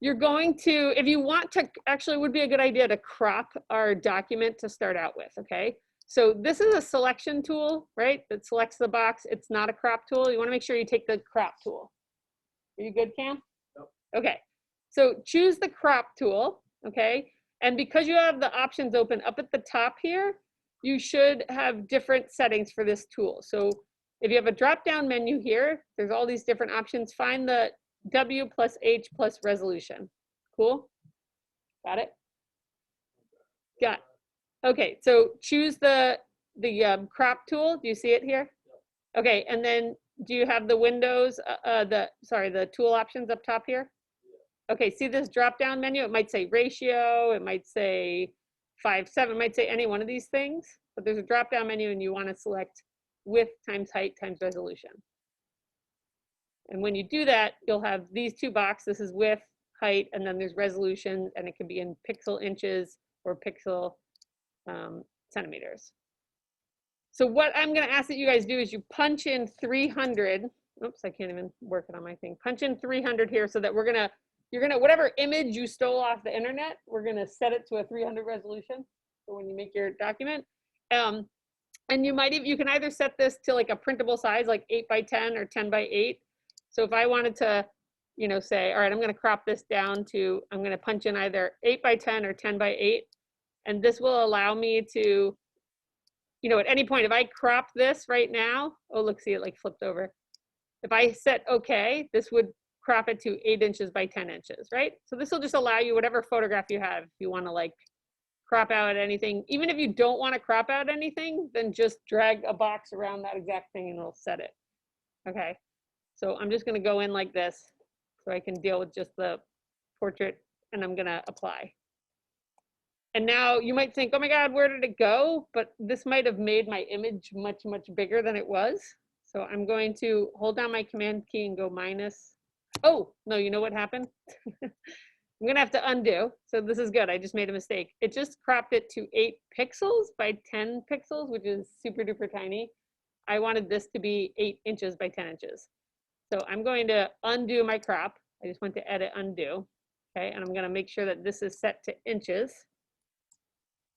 you're going to, if you want to, actually it would be a good idea to crop our document to start out with, okay? So this is a selection tool, right? That selects the box. It's not a crop tool. You want to make sure you take the crop tool. Are you good, Cam? Yep. Okay. So choose the crop tool, okay? And because you have the options open up at the top here, you should have different settings for this tool. So if you have a drop-down menu here, there's all these different options. Find the W plus H plus resolution. Cool? Got it? Got it. Okay, so choose the crop tool. Do you see it here? Okay, and then do you have the windows, the tool options up top here? Okay, see this drop-down menu? It might say ratio, it might say 5:7, it might say any one of these things, but there's a drop-down menu and you want to select width times height times resolution. And when you do that, you'll have these two boxes. This is width, height, and then there's resolution, and it can be in pixel inches or pixel centimeters. So what I'm going to ask that you guys do is you punch in 300. Oops, I can't even work it on my thing. Punch in 300 here so that you're going to, whatever image you stole off the internet, we're going to set it to a 300 resolution for when you make your document. And you can either set this to like a printable size, like 8x10 or 10x8. So if I wanted to, say, all right, I'm going to crop this down to, I'm going to punch in either 8x10 or 10x8. And this will allow me to, at any point, if I crop this right now, oh, look, see, it like flipped over. If I set OK, this would crop it to 8 inches by 10 inches, right? So this will just allow you whatever photograph you have. If you want to like crop out anything, even if you don't want to crop out anything, then just drag a box around that exact thing and it'll set it. Okay, so I'm just going to go in like this so I can deal with just the portrait, and I'm going to apply. And now you might think, oh my God, where did it go? But this might have made my image much, much bigger than it was. So I'm going to hold down my command key and go minus. Oh, no, you know what happened? I'm going to have to undo. So this is good. I just made a mistake. It just cropped it to 8 pixels by 10 pixels, which is super duper tiny. I wanted this to be 8 inches by 10 inches. So I'm going to undo my crop. I just went to edit, undo. Okay, and I'm going to make sure that this is set to inches.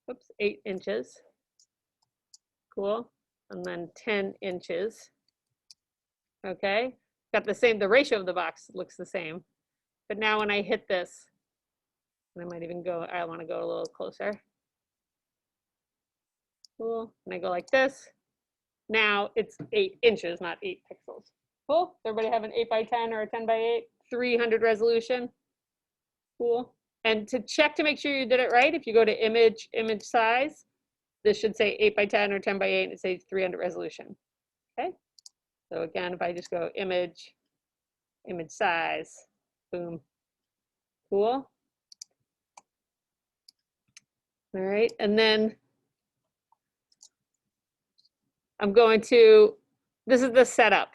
Oops, 8 inches. Cool. And then 10 inches. Okay, got the same, the ratio of the box looks the same. But now when I hit this, and I might even go, I want to go a little closer. Cool. And I go like this. Now it's 8 inches, not 8 pixels. Cool. Everybody have an 8x10 or a 10x8, 300 resolution. Cool. And to check to make sure you did it right, if you go to image size, this should say 8x10 or 10x8, and it says 300 resolution. Okay. So again, if I just go image size, boom. Cool. All right. And then I'm going to, this is the setup.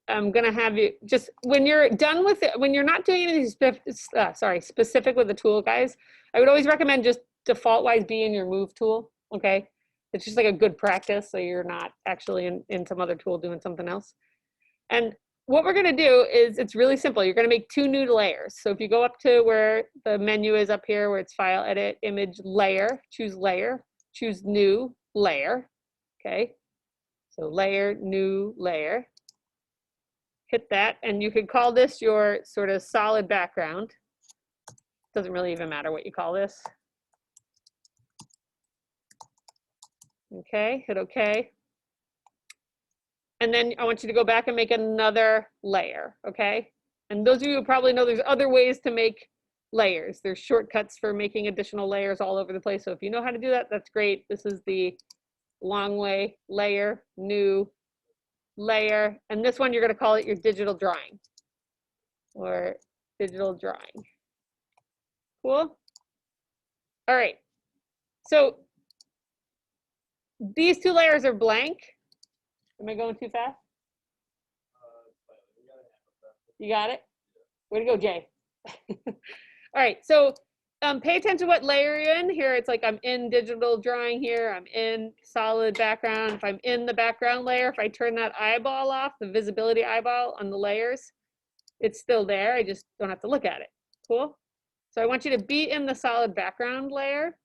I'm going to have you just, when you're done with it, when you're not doing anything specific with the tool, guys, I would always recommend just default wise be in your move tool. Okay. It's just like a good practice. So you're not actually in some other tool doing something else. And what we're going to do is, it's really simple. You're going to make 2 new layers. So if you go up to where the menu is up here, where it's file, edit, image, layer, choose new layer. Okay. So layer, new layer. Hit that, and you could call this your sort of solid background. Doesn't really even matter what you call this. Okay, hit OK. And then I want you to go back and make another layer, okay? And those of you who probably know there's other ways to make layers. There's shortcuts for making additional layers all over the place. So if you know how to do that, that's great. This is the long way, layer, new, layer, and this one you're going to call it your digital drawing or digital drawing. Cool. All right, so these 2 layers are blank. Am I going too fast? You got it? Way to go, Jay. All right, so pay attention to what layer you're in. Here it's like I'm in digital drawing here. I'm in solid background. If I'm in the background layer, if I turn that eyeball off, the visibility eyeball on the layers, it's still there. I just don't have to look at it. Cool. So I want you to be in the solid background layer,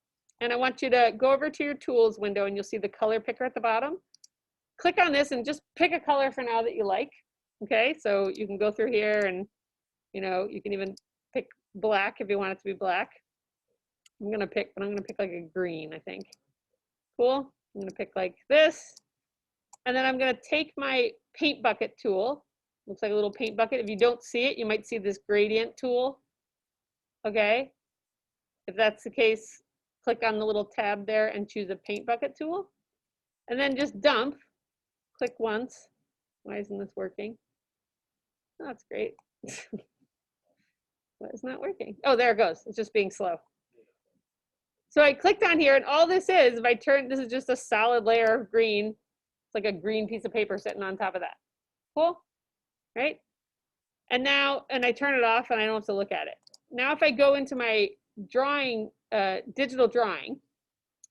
and I want you to go over to your tools window, and you'll see the color picker at the bottom. Click on this and just pick a color for now that you like. Okay, so you can go through here and, you know, you can even pick black if you want it to be black. I'm gonna pick like a green, I think. Cool. I'm gonna pick like this. And then I'm gonna take my paint bucket tool. Looks like a little paint bucket. If you don't see it, you might see this gradient tool. Okay. If that's the case, click on the little tab there and choose a paint bucket tool. And then just dump. Click once. Why isn't this working? Oh, that's great. What is not working? Oh, there it goes. It's just being slow. So I clicked on here, and all this is, if I turn, this is just a solid layer of green. It's like a green piece of paper sitting on top of that. Cool, right? And now, and I turn it off, and I don't have to look at it. Now, if I go into my drawing, digital drawing,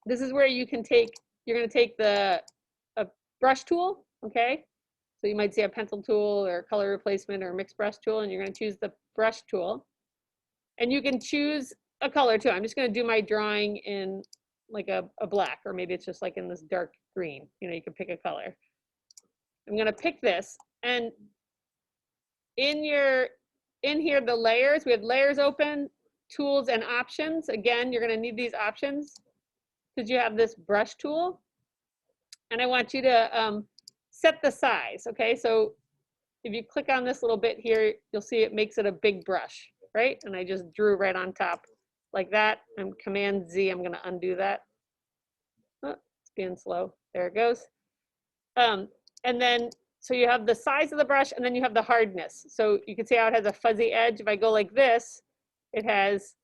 this is where you can take, you're going to take a brush tool, okay? So you might see a pencil tool or color replacement or mixed brush tool, and you're going to choose the brush tool. And you can choose a color too. I'm just going to do my drawing in like a black, or maybe it's just like in this dark green. You know, you can pick a color. I'm going to pick this, and in here, the layers, we have layers open, tools and options. Again, you're going to need these options because you have this brush tool. And I want you to set the size. Okay, so if you click on this little bit here, you'll see it makes it a big brush, right? And I just drew right on top like that. I'm Command Z, I'm gonna undo that. Oh, it's being slow, there it goes. And then, so you have the size of the brush, and then you have the hardness. So you can see how it has a fuzzy edge. If I go like this, it has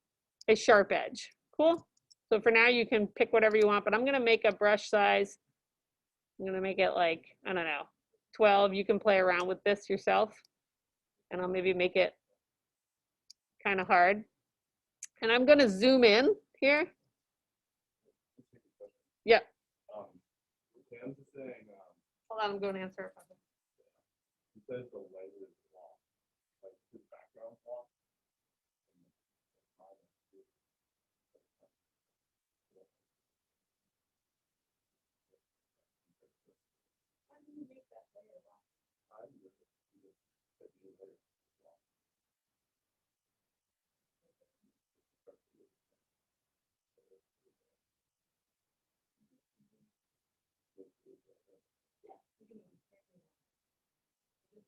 a sharp edge. Cool. So for now, you can pick whatever you want, but I'm gonna make a brush size. I'm gonna make it like, I don't know, 12. You can play around with this yourself, and I'll maybe make it kind of hard. And I'm gonna zoom in here. Yep. Hold on, I'm going to answer a question. It says the layer is long, like the background long.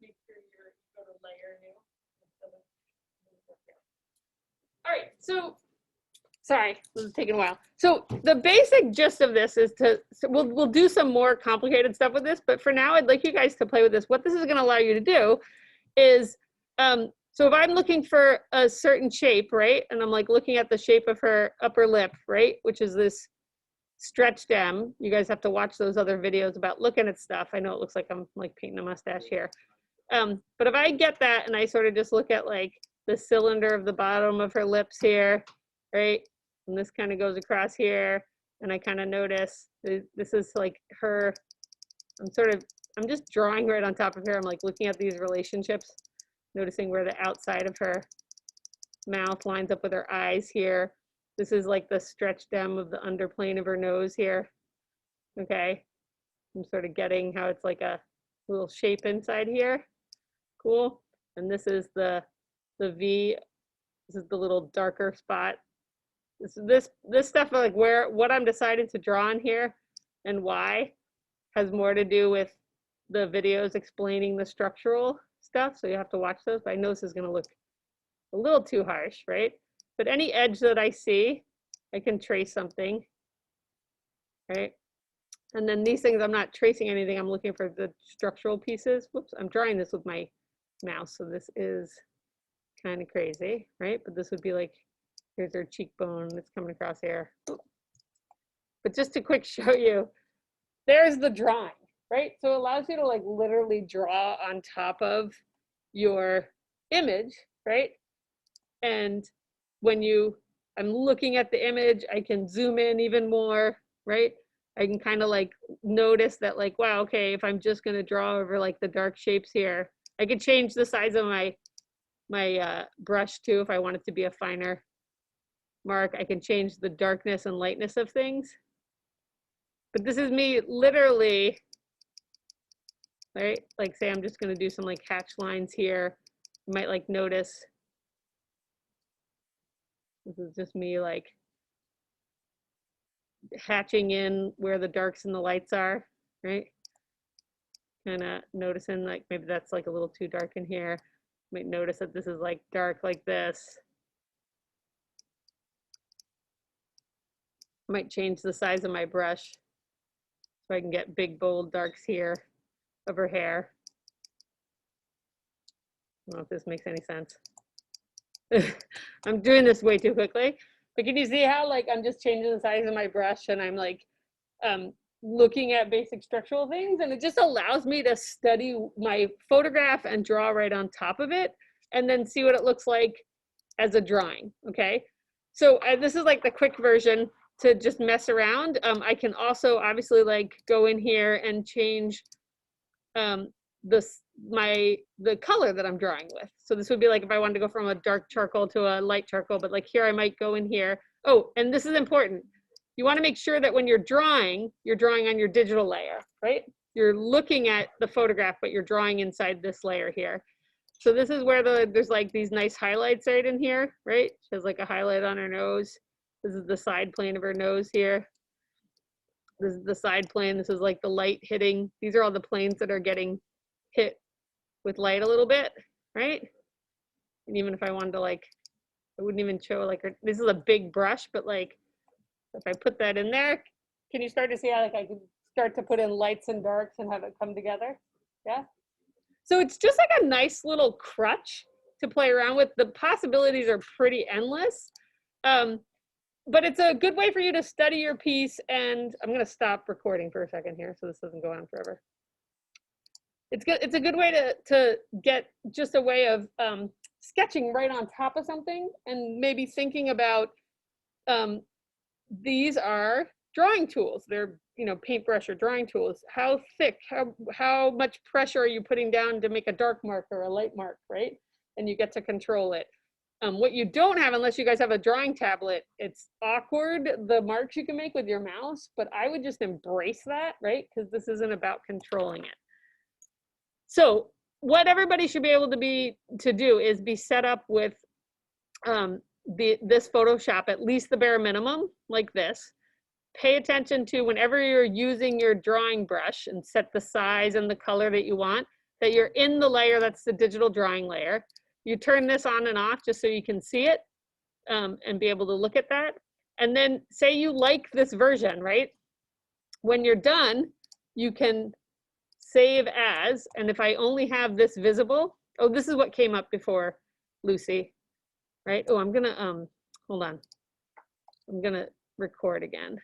Make sure you go to layer new. All right, so sorry, this is taking a while. So the basic gist of this is so we'll do some more complicated stuff with this, but for now I'd like you guys to play with this. What this is going to allow you to do is, so if I'm looking for a certain shape, right, and I'm like looking at the shape of her upper lip, right, which is this stretched M. You guys have to watch those other videos about looking at stuff. I know it looks like I'm like painting a mustache here. But if I get that and I sort of just look at like the cylinder of the bottom of her lips here, right? And this kind of goes across here, and I kind of notice this is like her, I'm just drawing right on top of her. I'm like looking at these relationships, noticing where the outside of her mouth lines up with her eyes here. This is like the stretched M of the underplane of her nose here. Okay, I'm sort of getting how it's like a little shape inside here. Cool. And this is the V. This is the little darker spot. This stuff, like what I'm deciding to draw on here and why has more to do with the videos explaining the structural stuff. So you have to watch those. But I know this is going to look a little too harsh, right? But any edge that I see, I can trace something, right? And then these things, I'm not tracing anything. I'm looking for the structural pieces. Whoops, I'm drawing this with my mouse. So this is kind of crazy, right? But this would be like, here's her cheekbone that's coming across here. But just to quick show you, there's the drawing, right? So it allows you to like literally draw on top of your image, right? And when I'm looking at the image, I can zoom in even more, right? I can kind of like notice that like, wow, okay, if I'm just going to draw over like the dark shapes here, I could change the size of my my brush too if I want it to be a finer mark. I can change the darkness and lightness of things. But this is me literally, right? Like say I'm just gonna do some like hatch lines here. You might like notice, this is just me like hatching in where the darks and the lights are, right? Kind of noticing like maybe that's like a little too dark in here. You might notice that this is like dark like this. I might change the size of my brush so I can get big, bold darks here of her hair. I don't know if this makes any sense. I'm doing this way too quickly, but can you see how like I'm just changing the size of my brush and I'm like looking at basic structural things, and it just allows me to study my photograph and draw right on top of it and then see what it looks like as a drawing, okay? So this is like the quick version to just mess around. I can also obviously like go in here and change the color that I'm drawing with. So this would be like if I wanted to go from a dark charcoal to a light charcoal, but like here I might go in here. Oh, and this is important. You want to make sure that when you're drawing on your digital layer, right? You're looking at the photograph, but you're drawing inside this layer here. So this is where there's like these nice highlights right in here, right? She has like a highlight on her nose. This is the side plane of her nose here. This is the side plane. This is like the light hitting. These are all the planes that are getting hit with light a little bit, right? And even if I wanted to like, I wouldn't even show like, this is a big brush, but like, if I put that in there, can you start to see how like I can start to put in lights and darks and have it come together? Yeah. So it's just like a nice little crutch to play around with. The possibilities are pretty endless, but it's a good way for you to study your piece. And I'm going to stop recording for a second here so this doesn't go on forever. It's good. It's a good way to get just a way of sketching right on top of something and maybe thinking about these are drawing tools. They're, you know, paintbrush or drawing tools. How thick, how much pressure are you putting down to make a dark mark or a light mark, right? And you get to control it. What you don't have, unless you guys have a drawing tablet, it's awkward, the marks you can make with your mouse, but I would just embrace that, right? Because this isn't about controlling it. So what everybody should be able to do is be set up with this Photoshop, at least the bare minimum, like this. Pay attention to whenever you're using your drawing brush and set the size and the color that you want, that you're in the layer that's the digital drawing layer. You turn this on and off just so you can see it and be able to look at that. And then say you like this version, right? When you're done, you can save as, and if I only have this visible, oh, this is what came up before, Lucy, right? Oh, I'm gonna, hold on. I'm gonna record again.